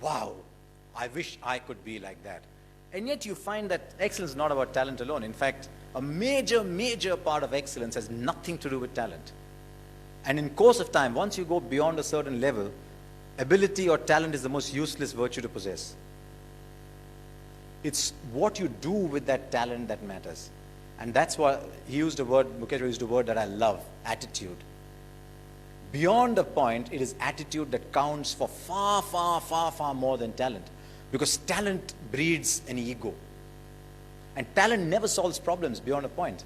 wow, I wish I could be like that. And yet you find that excellence is not about talent alone. In fact, a major part of excellence has nothing to do with talent. And in course of time, once you go beyond a certain level, ability or talent is the most useless virtue to possess. It's what you do with that talent that matters. And that's why he used a word, Mukesh used a word that I love, attitude. Beyond a point, it is attitude that counts for far more than talent. Because talent breeds an ego. And talent never solves problems beyond a point.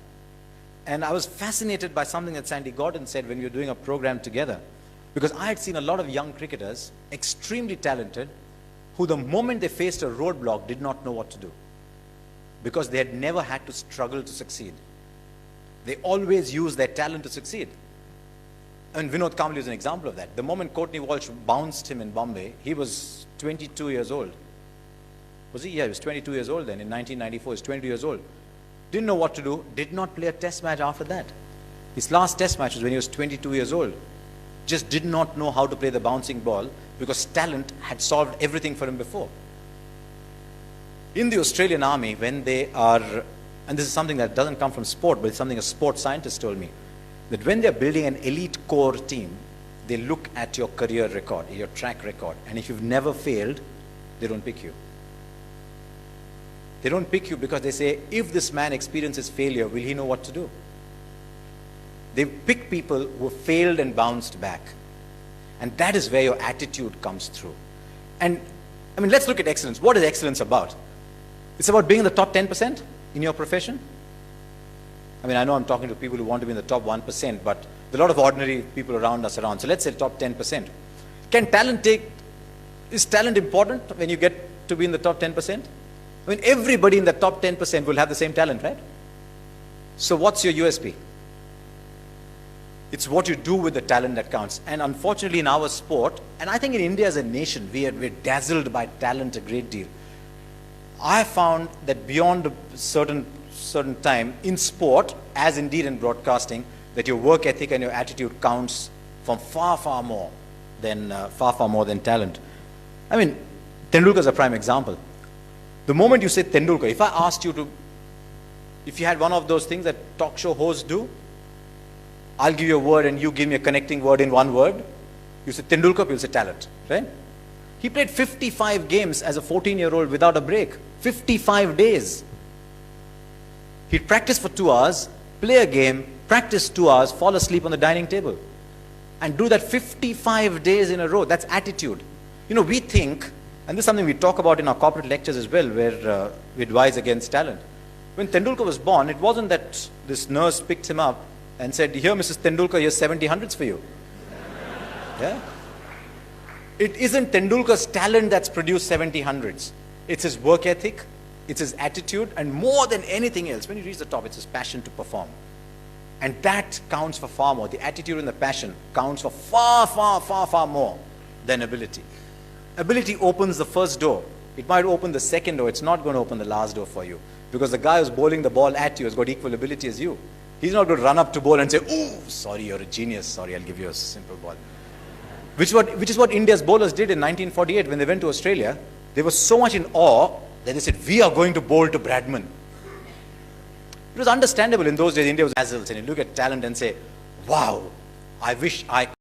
And I was fascinated by something that Sandy Gordon said when we were doing a program together. Because I had seen a lot of young cricketers, extremely talented, who the moment they faced a roadblock did not know what to do. Because they had never had to struggle to succeed. They always used their talent to succeed. And Vinod Kambli is an example of that. The moment Courtney Walsh bounced him in Bombay, he was 22 years old. Was he? Yeah, he was 22 years old then. In 1994, he was 22 years old. Didn't know what to do, did not play a test match after that. His last test match was when he was 22 years old. Just did not know how to play the bouncing ball because talent had solved everything for him before. In the Australian Army, when they are, and this is something that doesn't come from sport, but it's something a sports scientist told me, that when they're building an elite core team, they look at your career record, your track record, and if you've never failed, they don't pick you. They don't pick you because they say, if this man experiences failure, will he know what to do? They pick people who failed and bounced back. And that is where your attitude comes through. And, I mean, let's look at excellence. What is excellence about? It's about being in the top 10% in your profession. I mean, I know I'm talking to people who want to be in the top 1%, but there are a lot of ordinary people around us around. So let's say top 10%. Is talent important when you get to be in the top 10%? I mean, everybody in the top 10% will have the same talent, right? So what's your USP? It's what you do with the talent that counts. And unfortunately in our sport, and I think in India as a nation, we're dazzled by talent a great deal. I found that beyond a certain time in sport, as indeed in broadcasting, that your work ethic and your attitude counts from far more than talent. I mean, Tendulkar is a prime example. The moment you say Tendulkar, if I asked you to, if you had one of those things that talk show hosts do, I'll give you a word and you give me a connecting word in one word. You say Tendulkar, you'll say talent, right? He played 55 games as a 14-year-old without a break. 55 days. He'd practice for 2 hours, play a game, practice 2 hours, fall asleep on the dining table. And do that 55 days in a row. That's attitude. You know, we think, and this is something we talk about in our corporate lectures as well, where we advise against talent. When Tendulkar was born, it wasn't that this nurse picked him up and said, here, Mrs. Tendulkar, here's 70 hundreds for you. Yeah? It isn't Tendulkar's talent that's produced 70 hundreds. It's his work ethic, it's his attitude, and more than anything else, when you reach the top, it's his passion to perform. And that counts for far more. The attitude and the passion counts for far more than ability. Ability opens the first door. It might open the second door. It's not going to open the last door for you. Because the guy who's bowling the ball at you has got equal ability as you. He's not going to run up to bowl and say, oh, sorry, you're a genius. Sorry, I'll give you a simple ball. Which is what India's bowlers did in 1948 when they went to Australia. They were so much in awe that they said, we are going to bowl to Bradman. It was understandable in those days. India was dazzled, and you look at talent and say, wow, I wish I